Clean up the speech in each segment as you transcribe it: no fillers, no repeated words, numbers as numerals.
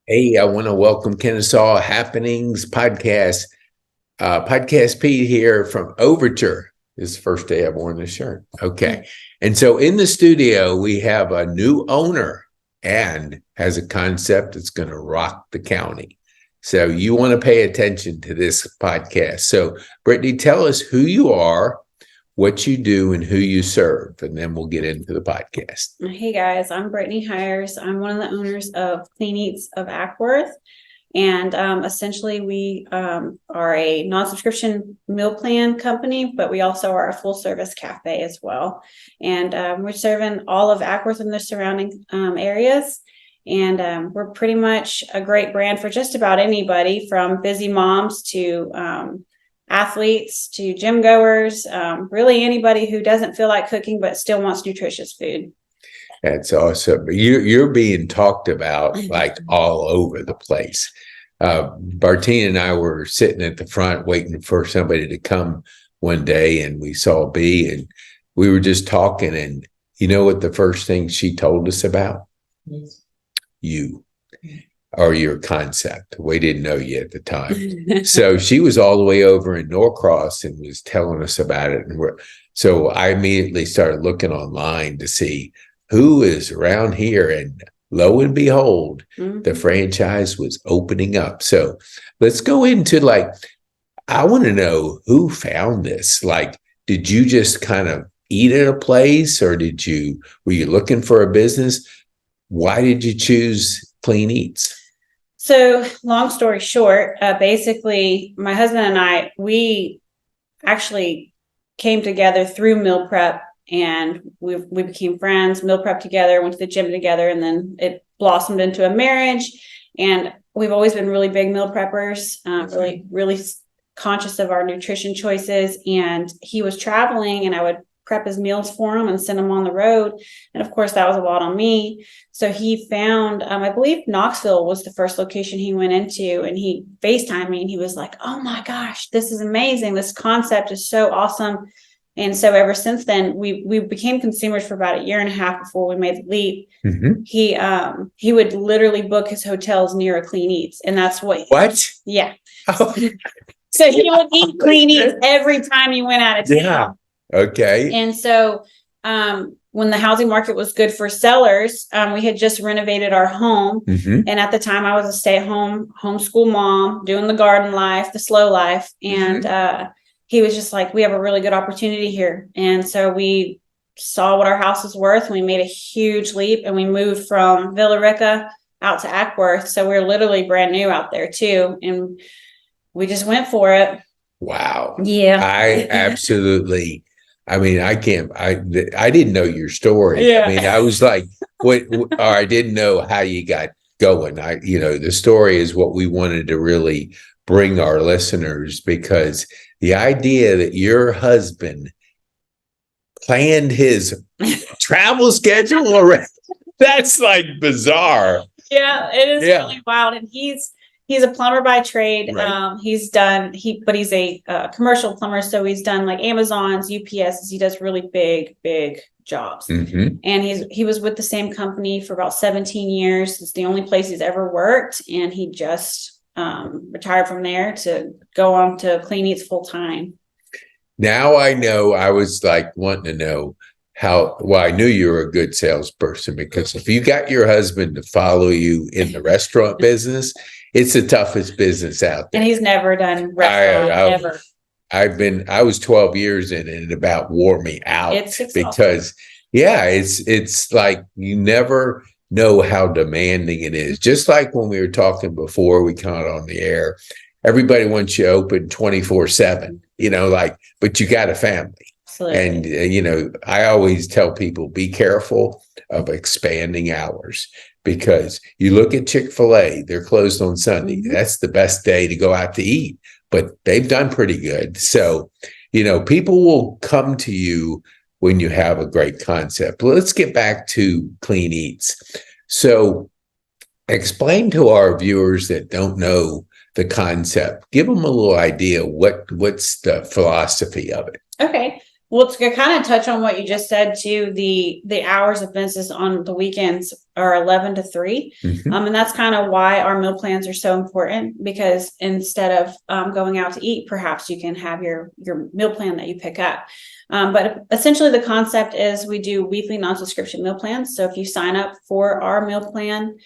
Hey, I want to welcome Kennesaw Happenings podcast. Podcast Pete here from Overture. This is the first day I've worn this shirt. Okay. And so in the studio, we have a new owner and has a concept that's going to rock the county. So you want to pay attention to this podcast. So, Brittany, tell us who you are, what you do, and who you serve, and then we'll get into the podcast. Hey guys, I'm Brittany Heirs. I'm one of the owners of Clean Eatz of Acworth. And essentially we are a non-subscription meal plan company, but we also are a full service cafe as well. And we're serving all of Acworth and the surrounding areas. And we're pretty much a great brand for just about anybody, from busy moms to athletes to gym goers, really anybody who doesn't feel like cooking but still wants nutritious food. That's awesome. You're being talked about like all over the place. Bartine and I were sitting at the front waiting for somebody to come one day, and we saw B, and we were just talking. And you know what the first thing she told us about? Yes. You. Or your concept. We didn't know you at the time. So she was all the way over in Norcross and was telling us about it. And so I immediately started looking online to see who is around here. And lo and behold, the franchise was opening up. So let's go into I want to know who found this. Did you just kind of eat at a place, or were you looking for a business? Why did you choose Clean Eatz? So long story short, basically my husband and we actually came together through meal prep, and we became friends, meal prep together, went to the gym together, and then it blossomed into a marriage. And we've always been really big meal preppers, really conscious of our nutrition choices. And he was traveling, and I would prep his meals for him and send him on the road. And of course, that was a lot on me. So he found, I believe Knoxville was the first location he went into, and he FaceTimed me and he was like, "Oh my gosh, this is amazing. This concept is so awesome." And so ever since then, we became consumers for about a year and a half before we made the leap. Mm-hmm. He would literally book his hotels near a Clean Eatz, and that's what. Yeah. Oh. So he would eat Clean Eatz every time he went out of town. Yeah. Okay. And so when the housing market was good for sellers, we had just renovated our home. Mm-hmm. And at the time I was a stay-at-home homeschool mom doing the garden life, the slow life. And he was just like, "We have a really good opportunity here." And so we saw what our house was worth, and we made a huge leap, and we moved from Villa Rica out to Acworth. So we're literally brand new out there too. And we just went for it. Wow. Yeah. I absolutely. I didn't know your story. Yeah. I mean, I was like, or I didn't know how you got going. The story is what we wanted to really bring our listeners, because the idea that your husband planned his travel schedule already, that's bizarre. Yeah, it is really wild. And he's a plumber by trade. Right. He's a commercial plumber. So he's done Amazon's, UPS's. He does really big jobs. Mm-hmm. And he was with the same company for about 17 years. It's the only place he's ever worked. And he just retired from there to go on to Clean Eatz full time. Now I know. I was wanting to know I knew you were a good salesperson, because if you got your husband to follow you in the rextraunt business, it's the toughest business out there. And he's never done restaurant ever. I was 12 years in it, and it about wore me out. It's because it's like you never know how demanding it is. Just like when we were talking before we got on the air, everybody wants you open 24/7, but you got a family. Absolutely. And, I always tell people, be careful of expanding hours, because you look at Chick-fil-A, they're closed on Sunday. Mm-hmm. That's the best day to go out to eat, but they've done pretty good. So, people will come to you when you have a great concept. Let's get back to Clean Eatz. So explain to our viewers that don't know the concept, give them a little idea what's the philosophy of it. Okay. Well, to kind of touch on what you just said too, the hours of business on the weekends are 11 to 3. And that's kind of why our meal plans are so important, because instead of going out to eat, perhaps you can have your meal plan that you pick up. But essentially the concept is we do weekly non-subscription meal plans. So if you sign up for our meal plan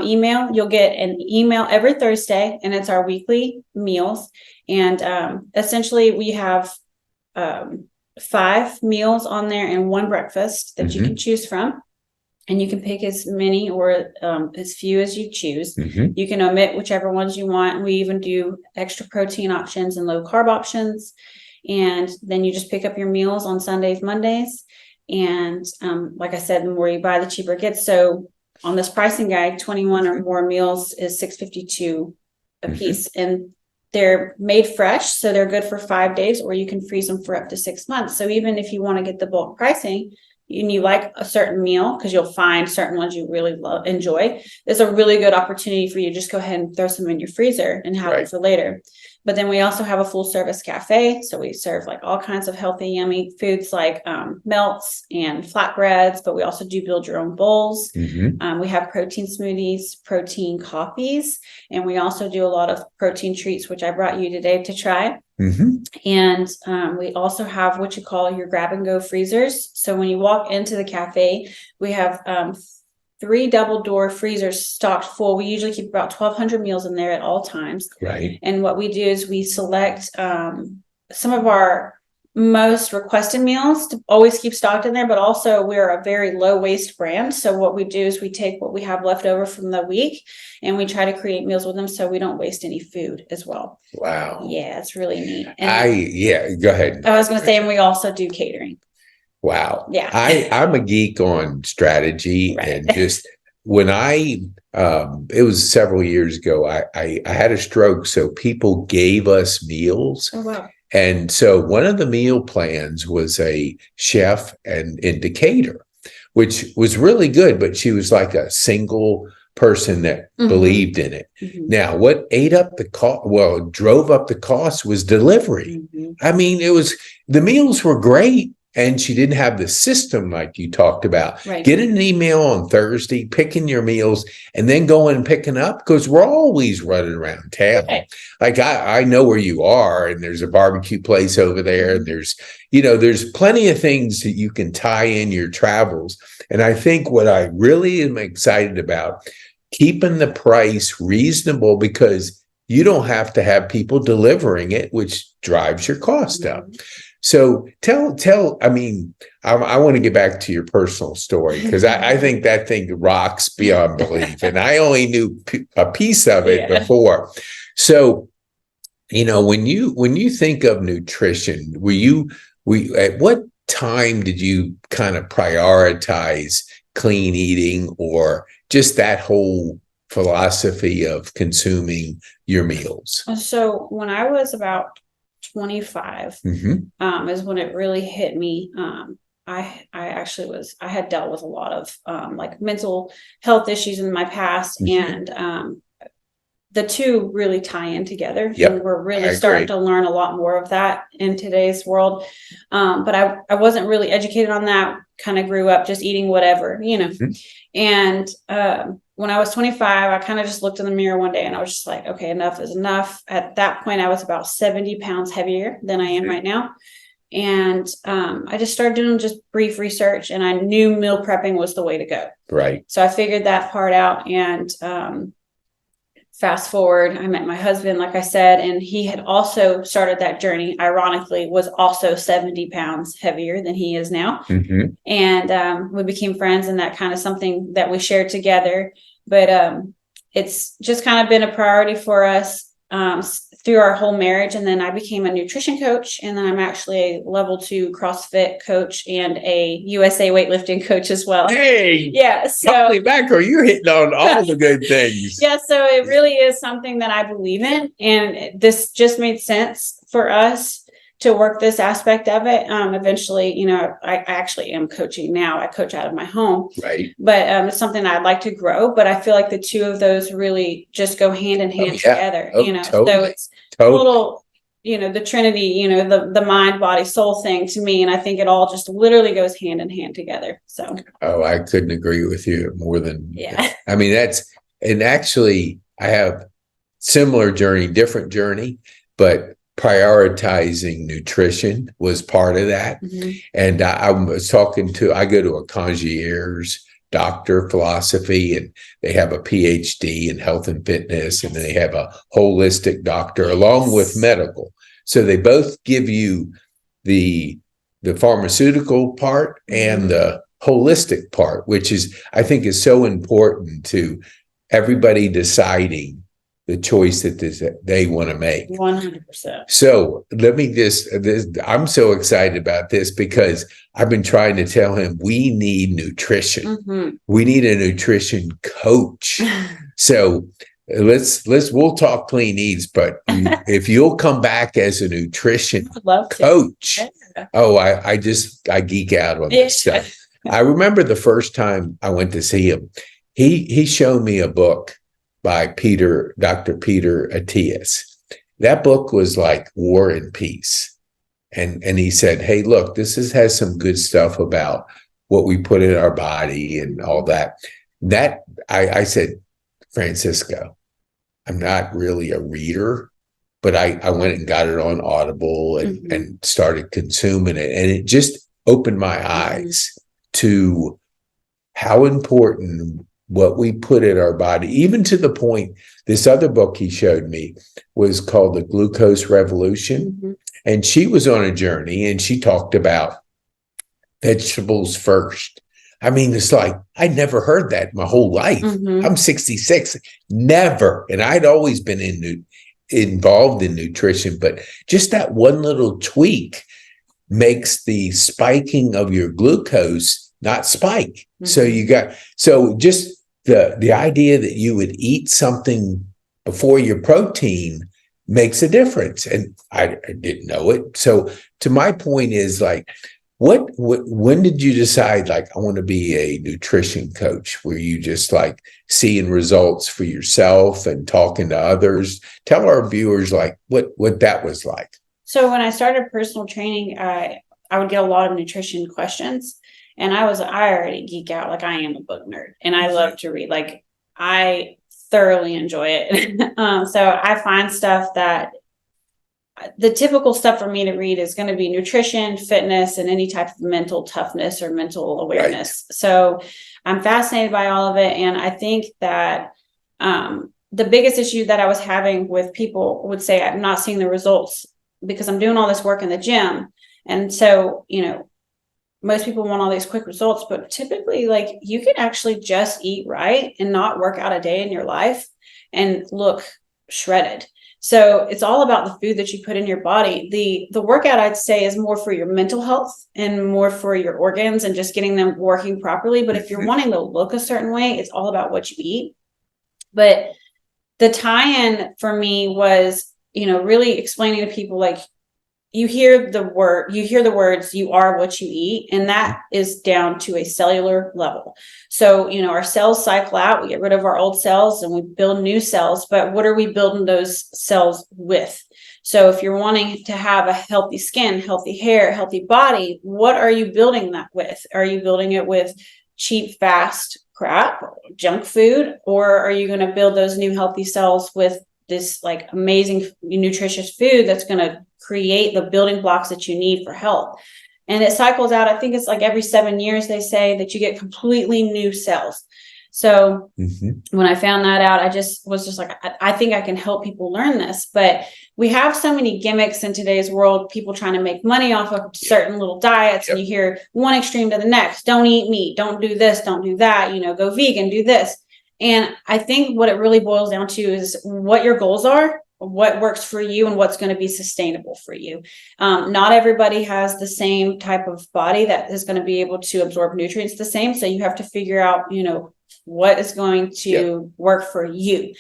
email, you'll get an email every Thursday, and it's our weekly meals. And essentially we have 5 meals on there and 1 breakfast that you can choose from. And you can pick as many or as few as you choose. You can omit whichever ones you want. We even do extra protein options and low carb options. And then you just pick up your meals on Sundays, Mondays. And like I said, the more you buy, the cheaper it gets. So on this pricing guide, 21 or more meals is $6.52 a piece. And they're made fresh, so they're good for 5 days, or you can freeze them for up to 6 months. So even if you want to get the bulk pricing and you like a certain meal, because you'll find certain ones you really enjoy, there's a really good opportunity for you to just go ahead and throw some in your freezer and have it for later. But then we also have a full service cafe. So we serve like all kinds of healthy, yummy foods like melts and flatbreads, but we also do build your own bowls. We have protein smoothies, protein coffees, and we also do a lot of protein treats, which I brought you today to try. And we also have what you call your grab and go freezers. So when you walk into the cafe, we have 3 double door freezers stocked full. We usually keep about 1,200 meals in there at all times. And what we do is we select some of our most requested meals to always keep stocked in there, but also we're a very low waste brand. So what we do is we take what we have left over from the week and we try to create meals with them so we don't waste any food as well. Wow. Yeah, it's really neat. And go ahead. I was going to say, and we also do catering. Wow. Yeah. I'm a geek on strategy and just when it was several years ago, I had a stroke. So people gave us meals. Oh, wow. And so one of the meal plans was a chef and indicator, which was really good, but she was like a single person that believed in it. Now, what ate up the cost, drove up the cost was delivery. I mean, the meals were great. And she didn't have the system like you talked about. Getting an email on Thursday, picking your meals, and then going and picking up, because we're always running around town. Like I know where you are, and there's a barbecue place over there, and there's plenty of things that you can tie in your travels. And I think what I really am excited about, keeping the price reasonable, because you don't have to have people delivering it, which drives your cost up. So I want to get back to your personal story, because I think that thing rocks beyond belief. And I only knew a piece of it before. So, when you think of nutrition, at what time did you kind of prioritize clean eating, or just that whole philosophy of consuming your meals? So when I was about 25 is when it really hit me. I had dealt with a lot of like mental health issues in my past, and the two really tie in together. And we're really starting to learn a lot more of that in today's world. But I wasn't really educated on that, kind of grew up just eating whatever, And when I was 25, I kind of just looked in the mirror one day and I was just like, okay, enough is enough. At that point, I was about 70 pounds heavier than I am right now. And I just started doing just brief research, and I knew meal prepping was the way to go. So I figured that part out, and fast forward, I met my husband, like I said, and he had also started that journey. Ironically, was also 70 pounds heavier than he is now. And we became friends, and that kind of something that we shared together. But it's just kind of been a priority for us through our whole marriage. And then I became a nutrition coach, and then I'm actually a level 2 CrossFit coach and a USA weightlifting coach as well. Hey, yeah. So holy mackerel, you're hitting on all the good things. Yeah. So it really is something that I believe in, and this just made sense for us to work this aspect of it. Eventually, I actually am coaching now. I coach out of my home, but it's something I'd like to grow. But I feel like the two of those really just go hand in hand together. So it's a little the Trinity, the mind, body, soul thing to me. And I think it all just literally goes hand in hand together. So. Oh, I couldn't agree with you more than, Yeah. I mean, and actually I have similar journey, different journey, but prioritizing nutrition was part of that. Mm-hmm. And I was I go to a concierge doctor philosophy, and they have a PhD in health and fitness, and they have a holistic doctor along with medical. So they both give you the pharmaceutical part and the holistic part, which I think is so important to everybody deciding the choice that they want to make. 100%. So let me I'm so excited about this because I've been trying to tell him we need nutrition. Mm-hmm. We need a nutrition coach. So we'll talk clean eats, but if you'll come back as a nutrition coach, I geek out on this stuff. I remember the first time I went to see him, he showed me a book by Dr. Peter Attias. That book was like War and Peace. And he said, hey, look, has some good stuff about what we put in our body and all that. I said, Francisco, I'm not really a reader, but I went and got it on Audible and started consuming it. And it just opened my eyes to how important what we put in our body, even to the point, this other book he showed me was called The Glucose Revolution. Mm-hmm. And she was on a journey and she talked about vegetables first. I mean, it's like, I'd never heard that my whole life. Mm-hmm. I'm 66, never. And I'd always been involved in nutrition, but just that one little tweak makes the spiking of your glucose not spike. Mm-hmm. So just the idea that you would eat something before your protein makes a difference. And I didn't know it. So to my point is like, when did you decide, like, I want to be a nutrition coach? Were you just like seeing results for yourself and talking to others? Tell our viewers like what that was like. So when I started personal training, I would get a lot of nutrition questions. And I already geek out. Like, I am a book nerd and I love to read. Like, I thoroughly enjoy it. So I find stuff that the typical stuff for me to read is going to be nutrition, fitness, and any type of mental toughness or mental awareness. Right. So I'm fascinated by all of it. And I think that the biggest issue that I was having with people would say, I'm not seeing the results because I'm doing all this work in the gym. And so, most people want all these quick results, but typically, like, you can actually just eat right and not work out a day in your life and look shredded. So it's all about the food that you put in your body. The workout, I'd say, is more for your mental health and more for your organs and just getting them working properly. But if you're wanting to look a certain way, it's all about what you eat. But the tie-in for me was, really explaining to people, like, you hear the words, you are what you eat. And that is down to a cellular level. So, our cells cycle out, we get rid of our old cells and we build new cells, but what are we building those cells with? So if you're wanting to have a healthy skin, healthy hair, healthy body, what are you building that with? Are you building it with cheap, fast crap, junk food? Or are you going to build those new healthy cells with this like amazing nutritious food that's going to create the building blocks that you need for health? And it cycles out. I think it's like every 7 years they say that you get completely new cells. So when I found that out, I was like, I think I can help people learn this. But we have so many gimmicks in today's world, people trying to make money off of certain little diets. Yep. And you hear one extreme to the next. Don't eat meat, don't do this, don't do that, go vegan, do this. And I think what it really boils down to is what your goals are, what works for you, and what's going to be sustainable for you. Not everybody has the same type of body that is going to be able to absorb nutrients the same. So you have to figure out, what is going to work for you.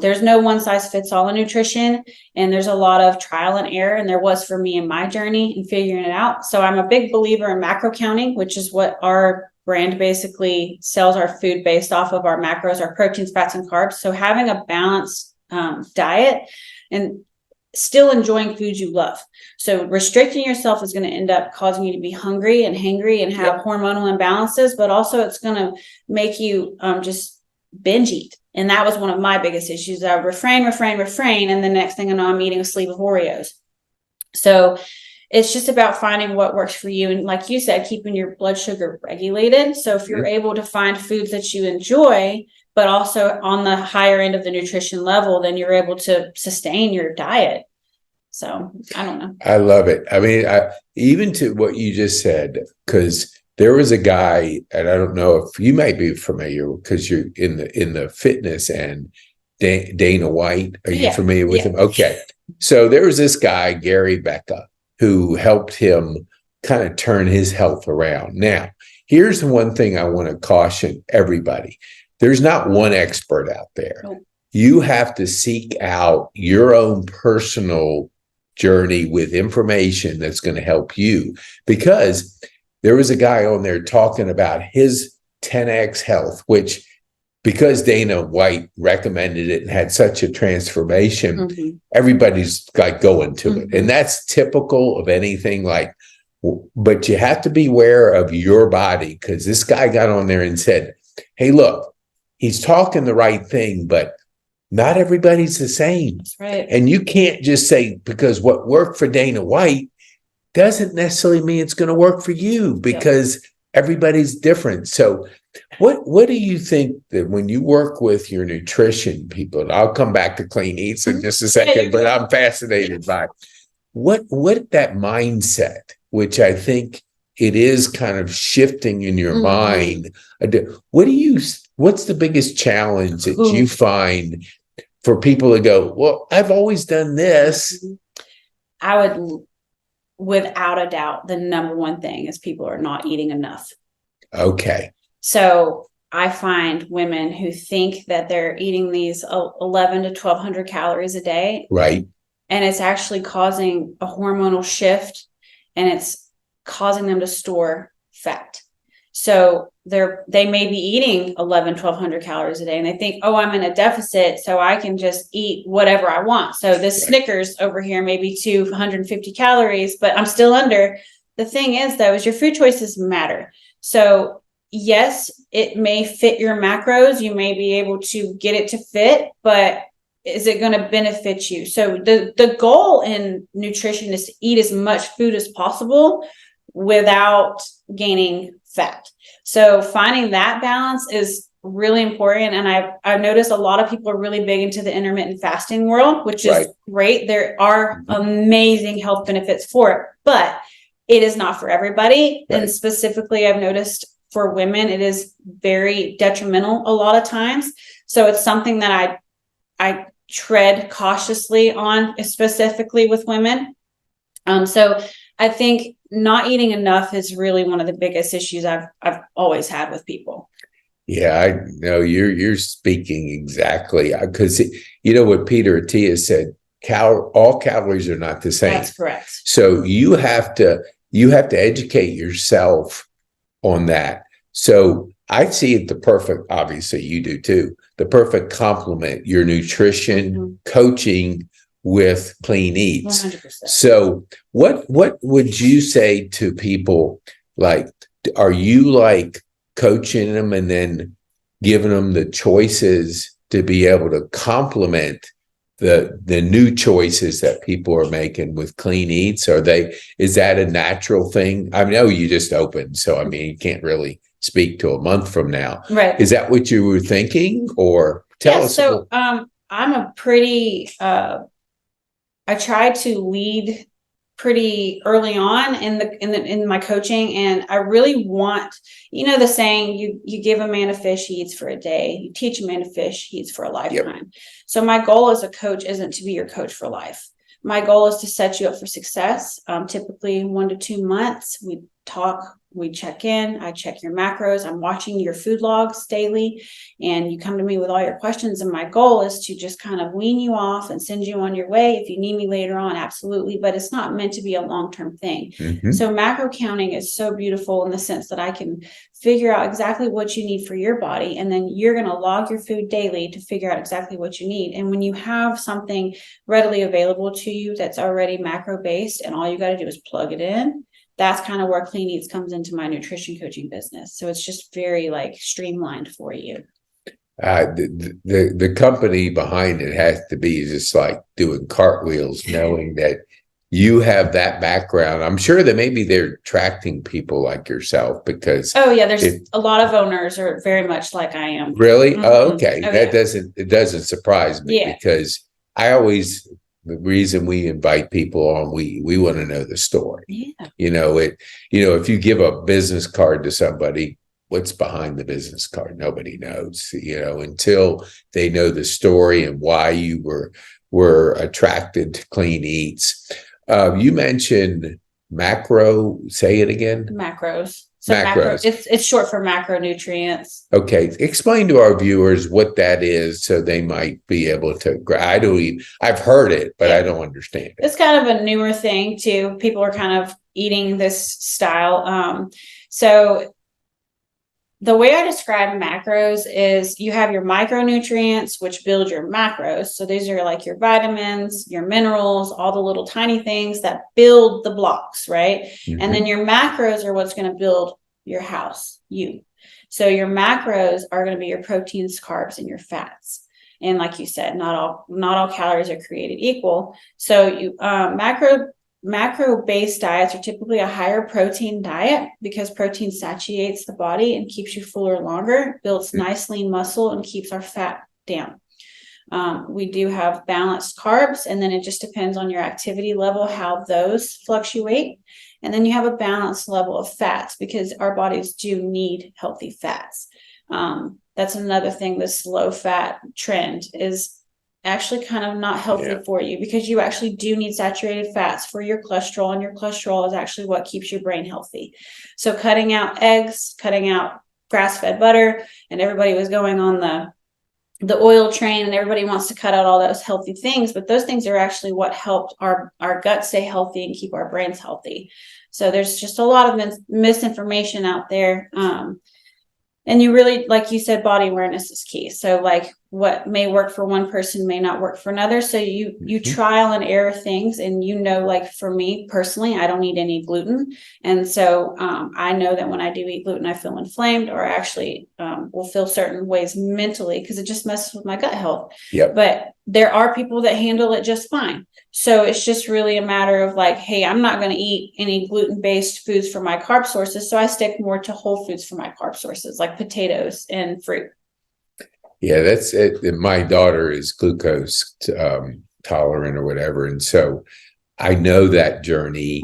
There's no one size fits all in nutrition, and there's a lot of trial and error. And there was for me in my journey in figuring it out. So I'm a big believer in macro counting, which is what our brand basically sells our food based off of our macros, our proteins, fats, and carbs. So having a balanced diet, and still enjoying foods you love. So restricting yourself is going to end up causing you to be hungry and hangry and have hormonal imbalances, but also it's going to make you just binge eat. And that was one of my biggest issues. I would refrain. And the next thing I know, I'm eating a sleeve of Oreos. So it's just about finding what works for you. And like you said, keeping your blood sugar regulated. So if you're able to find foods that you enjoy, but also on the higher end of the nutrition level, then you're able to sustain your diet. So I don't know. I love it. I mean, even to what you just said, because there was a guy, and I don't know if you might be familiar because you're in the fitness and Dana White. Are you familiar with him? Okay. So there was this guy, Gary Becca, who helped him kind of turn his health around. Now, here's the one thing I want to caution everybody. There's not one expert out there. Nope. You have to seek out your own personal journey with information that's going to help you, because there was a guy on there talking about his 10X health, which because Dana White recommended it and had such a transformation, everybody's like going to it. And that's typical of anything like, but you have to be aware of your body, because this guy got on there and said, hey, look, he's talking the right thing, but not everybody's the same. That's right. And you can't just say, because what worked for Dana White doesn't necessarily mean it's going to work for you, because everybody's different. So what do you think that when you work with your nutrition people, and I'll come back to Clean Eats in just a second, but I'm fascinated by what that mindset, which I think it is kind of shifting in your mind. What's the biggest challenge that you find for people to go, well, I've always done this? I would, without a doubt, the number one thing is people are not eating enough. Okay. So I find women who think that they're eating these 11 to 1,200 calories a day. Right. And it's actually causing a hormonal shift, and it's causing them to store fat. So they may be eating 11, 1,200 calories a day, and they think, oh, I'm in a deficit, so I can just eat whatever I want. So this Snickers over here may be 250 calories, but I'm still under. The thing is, though, is your food choices matter. So yes, it may fit your macros. You may be able to get it to fit, but is it going to benefit you? So the goal in nutrition is to eat as much food as possible without gaining fat. So finding that balance is really important. And I've noticed a lot of people are really big into the intermittent fasting world, which is great. There are amazing health benefits for it, but it is not for everybody. And specifically, I've noticed for women, it is very detrimental a lot of times. So it's something that I tread cautiously on, specifically with women. So I think not eating enough is really one of the biggest issues I've always had with people. Yeah, I know you're speaking exactly, because you know what Peter Attia said, all calories are not the same. That's correct. So you have to educate yourself on that. So I see it obviously you do too, the perfect complement, your nutrition, coaching with Clean Eats. 100%. So what would you say to people? Like, are you like coaching them and then giving them the choices to be able to complement the new choices that people are making with Clean Eats? Is that a natural thing? I know you just opened, so I mean, you can't really speak to a month from now. Right. Is that what you were thinking, or tell us? So I'm a pretty I try to lead pretty early on in my coaching, and I really want, the saying, you give a man a fish, he eats for a day. You teach a man to fish, he eats for a lifetime. Yep. So my goal as a coach isn't to be your coach for life. My goal is to set you up for success. Typically 1 to 2 months. We talk, we check in, I check your macros, I'm watching your food logs daily, and you come to me with all your questions. And my goal is to just kind of wean you off and send you on your way. If you need me later on, absolutely, but it's not meant to be a long-term thing. Mm-hmm. So macro counting is so beautiful in the sense that I can figure out exactly what you need for your body, and then you're going to log your food daily to figure out exactly what you need. And when you have something readily available to you that's already macro based, and all you got to do is plug it in, that's kind of where Clean Eats comes into my nutrition coaching business. So it's just very like streamlined for you. The company behind it has to be just like doing cartwheels, knowing that you have that background. I'm sure that maybe they're attracting people like yourself because there's a lot of owners are very much like I am. Really? Mm-hmm. Oh, okay. It doesn't surprise me because the reason we invite people on, we want to know the story. Yeah. If you give a business card to somebody, what's behind the business card? Nobody knows, until they know the story and why you were attracted to Clean Eats. You mentioned macro, say it again. Macros. So Macros. It's short for macronutrients. Okay, explain to our viewers what that is, so they might be able to. I've heard it, but I don't understand it. It's kind of a newer thing too. People are kind of eating this style. So the way I describe macros is you have your micronutrients, which build your macros. So these are like your vitamins, your minerals, all the little tiny things that build the blocks, right? Mm-hmm. And then your macros are what's going to build your house, you. So your macros are going to be your proteins, carbs, and your fats. And like you said, not all calories are created equal. So you macro-based diets are typically a higher protein diet because protein satiates the body and keeps you fuller longer, builds nice lean muscle, and keeps our fat down. We do have balanced carbs, and then it just depends on your activity level, how those fluctuate. And then you have a balanced level of fats because our bodies do need healthy fats. That's another thing, this low fat trend is actually kind of not healthy for you because you actually do need saturated fats for your cholesterol, and your cholesterol is actually what keeps your brain healthy. So cutting out eggs, cutting out grass-fed butter, and everybody was going on the oil train, and everybody wants to cut out all those healthy things, but those things are actually what helped our gut stay healthy and keep our brains healthy. So there's just a lot of misinformation out there. And you really, like you said, body awareness is key. So like what may work for one person may not work for another. So you trial and error things, and like for me personally, I don't eat any gluten. And so I know that when I do eat gluten, I feel inflamed, or actually will feel certain ways mentally because it just messes with my gut health. Yep. But there are people that handle it just fine. So it's just really a matter of like, hey, I'm not going to eat any gluten-based foods for my carb sources. So I stick more to whole foods for my carb sources, like potatoes and fruit. Yeah, that's it. My daughter is glucose tolerant or whatever. And so I know that journey,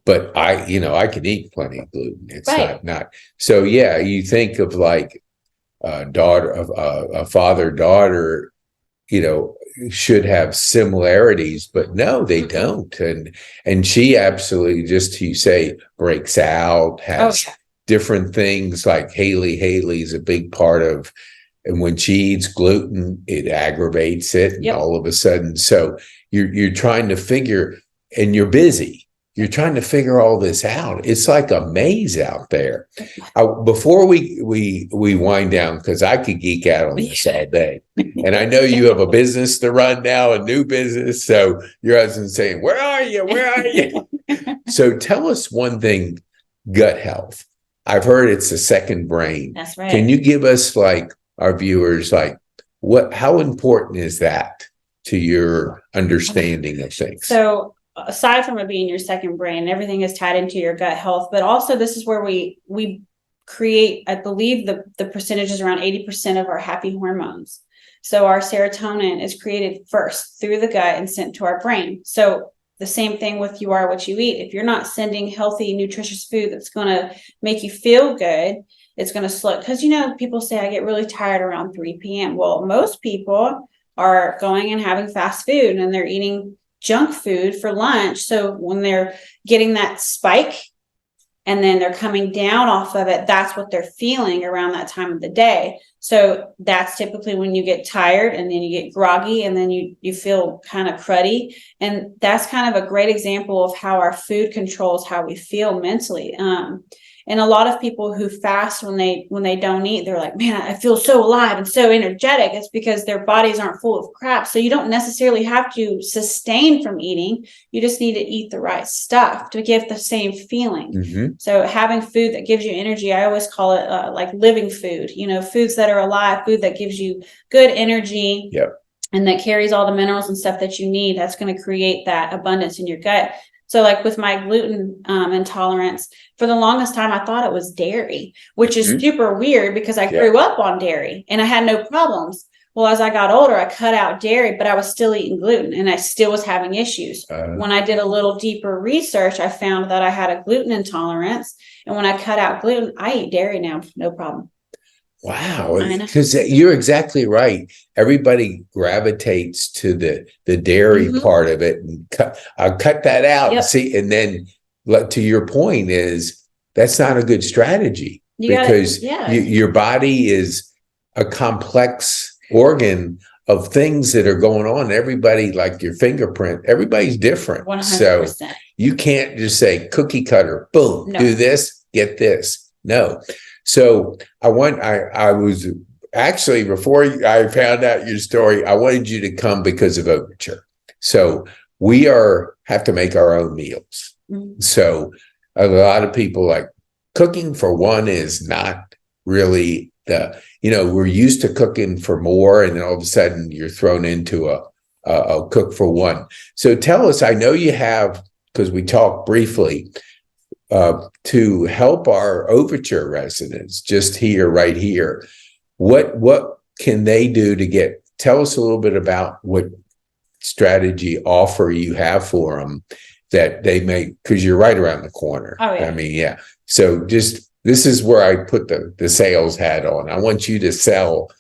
but I can eat plenty of gluten. It's not. So yeah, you think of like a father-daughter, should have similarities, but no, they don't. And she absolutely, just to say, breaks out, has different things like Haley's a big part of. And when she eats gluten, it aggravates it. And all of a sudden, so you're trying to figure, and you're busy. You're trying to figure all this out. It's like a maze out there. Before we wind down, because I could geek out on this all day. And I know you have a business to run now, a new business. So your husband's saying, where are you? Where are you? So tell us one thing, gut health. I've heard it's a second brain. That's right. Can you give us, like, our viewers, like, how important is that to your understanding of things? So aside from it being your second brain, everything is tied into your gut health, but also this is where we create, I believe the percentage is around 80% of our happy hormones. So our serotonin is created first through the gut and sent to our brain. So the same thing with you are what you eat. If you're not sending healthy, nutritious food that's going to make you feel good, it's going to slow. Because, people say I get really tired around 3 p.m. Well, most people are going and having fast food, and they're eating junk food for lunch. So when they're getting that spike and then they're coming down off of it, that's what they're feeling around that time of the day. So that's typically when you get tired, and then you get groggy, and then you feel kind of cruddy. And that's kind of a great example of how our food controls how we feel mentally. And a lot of people who fast, when they don't eat, they're like, man, I feel so alive and so energetic. It's because their bodies aren't full of crap. So you don't necessarily have to sustain from eating. You just need to eat the right stuff to give the same feeling. Mm-hmm. So having food that gives you energy, I always call it like living food, foods that are alive, food that gives you good energy. Yep. And that carries all the minerals and stuff that you need. That's going to create that abundance in your gut. So like with my gluten intolerance, for the longest time, I thought it was dairy, which is super weird because I grew up on dairy and I had no problems. Well, as I got older, I cut out dairy, but I was still eating gluten and I still was having issues. When I did a little deeper research, I found that I had a gluten intolerance. And when I cut out gluten, I eat dairy now, no problem. Wow, because you're exactly right. Everybody gravitates to the dairy part of it, and I'll cut that out. And see, and then to your point is that's not a good strategy because your body is a complex organ of things that are going on. Everybody, like your fingerprint, everybody's different. 100%. So you can't just say cookie cutter, boom, do this, get this. No. So I was actually, before I found out your story, I wanted you to come because of Overture. So we have to make our own meals. Mm-hmm. So a lot of people like cooking for one is not really we're used to cooking for more, and then all of a sudden you're thrown into a cook for one. So tell us, I know you have, because we talked briefly, to help our Overture residents just right here. What can they do to tell us a little bit about what strategy offer you have for them that they may, because you're right around the corner. Oh, yeah. I mean, so this is where I put the sales hat on. I want you to sell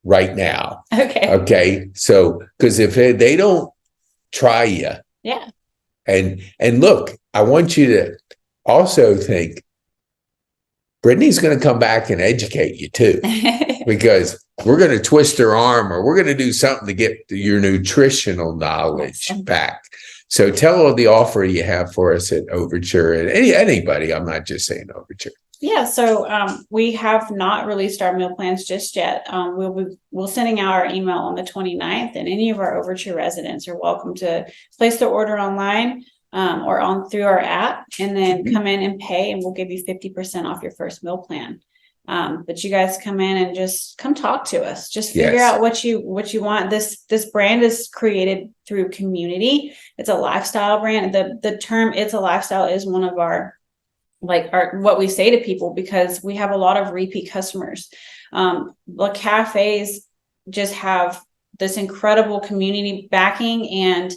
right now. Okay. So, because if they don't try you. Yeah. And look, I want you to also think Brittany's going to come back and educate you too, because we're going to twist her arm or we're going to do something to get your nutritional knowledge back. So tell her the offer you have for us at Overture, and anybody. I'm not just saying Overture. Yeah, so we have not released our meal plans just yet. We'll sending out our email on the 29th, and any of our Overture residents are welcome to place their order online or through our app, and then come in and pay, and we'll give you 50% off your first meal plan. But you guys come in and just come talk to us. Just figure out what you want. This brand is created through community. It's a lifestyle brand. The term "it's a lifestyle" is one of our what we say to people, because we have a lot of repeat customers. The cafes just have this incredible community backing, and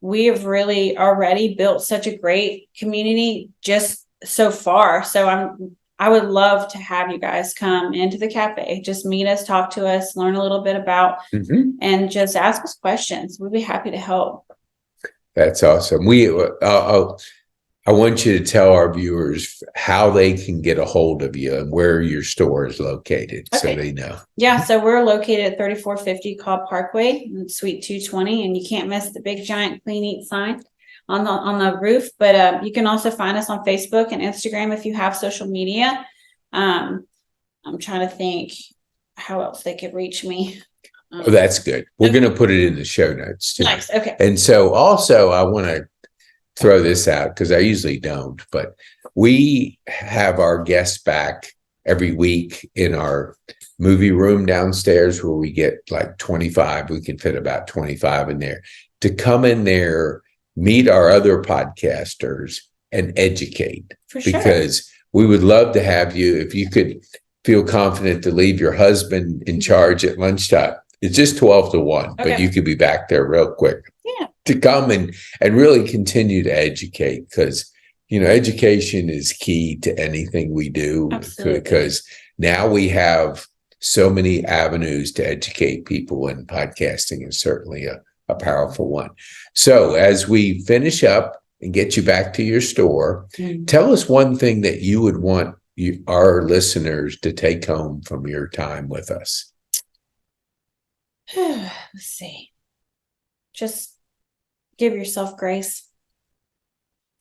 we have really already built such a great community just so far. So I would love to have you guys come into the cafe, just meet us, talk to us, learn a little bit about, and just ask us questions. We'd be happy to help. That's awesome. I want you to tell our viewers how they can get a hold of you and where your store is located, so they know. Yeah, so we're located at 3450 Cobb Parkway, Suite 220, and you can't miss the big giant Clean Eat sign on the roof. But you can also find us on Facebook and Instagram if you have social media. I'm trying to think how else they could reach me. That's good. We're going to put it in the show notes too. Nice. Okay. And so also I want to throw this out, because I usually don't, but we have our guests back every week in our movie room downstairs, where we get like 25. We can fit about 25 in there, to come in there, meet our other podcasters, and educate. For sure. Because we would love to have you, if you could feel confident to leave your husband in charge at lunchtime. It's just 12 to 1, but you could be back there real quick. Yeah. To come and really continue to educate, because education is key to anything we do. Absolutely. Because now we have so many avenues to educate people, and podcasting is certainly a powerful one. So as we finish up, and get you back to your store. Mm. Tell us one thing that you would want our listeners to take home from your time with us. Let's see. Just give yourself grace.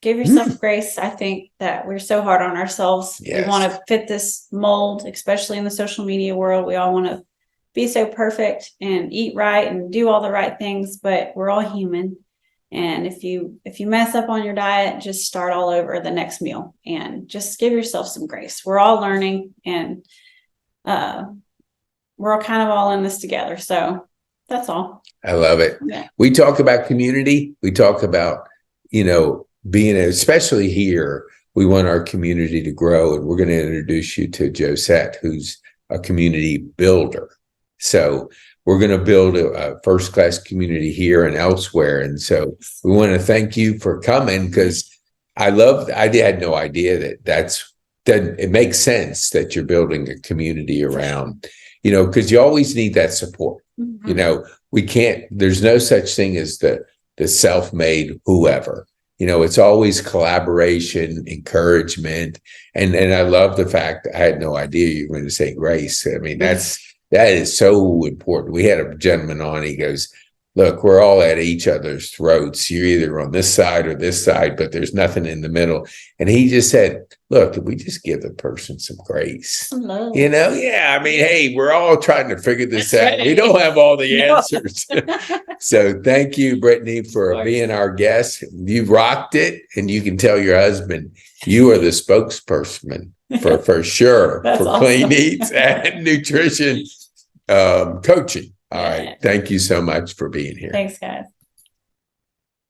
Give yourself grace. I think that we're so hard on ourselves. Yes. We want to fit this mold, especially in the social media world. We all want to be so perfect and eat right and do all the right things, but we're all human. And if you mess up on your diet, just start all over the next meal and just give yourself some grace. We're all learning, and we're all kind of all in this together. So that's all. I love it. Yeah. We talk about community. We talk about, being, especially here, we want our community to grow. And we're going to introduce you to Josette, who's a community builder. So we're going to build a first-class community here and elsewhere. And so we want to thank you for coming, because I had no idea that it makes sense that you're building a community around, because you always need that support. Mm-hmm. There's no such thing as the self-made whoever. It's always collaboration, encouragement. And I love the fact that I had no idea you were going to say grace. I mean, that is so important. We had a gentleman on, he goes, look, we're all at each other's throats. You're either on this side or this side, but there's nothing in the middle. And he just said, look, if we just give the person some grace, yeah, I mean, hey, we're all trying to figure this out. We don't have all the answers. So thank you, Brittany, for being our guest. You rocked it. And you can tell your husband, you are the spokesperson for sure, for awesome. Clean Eats and nutrition coaching. All right. Thank you so much for being here. Thanks, guys.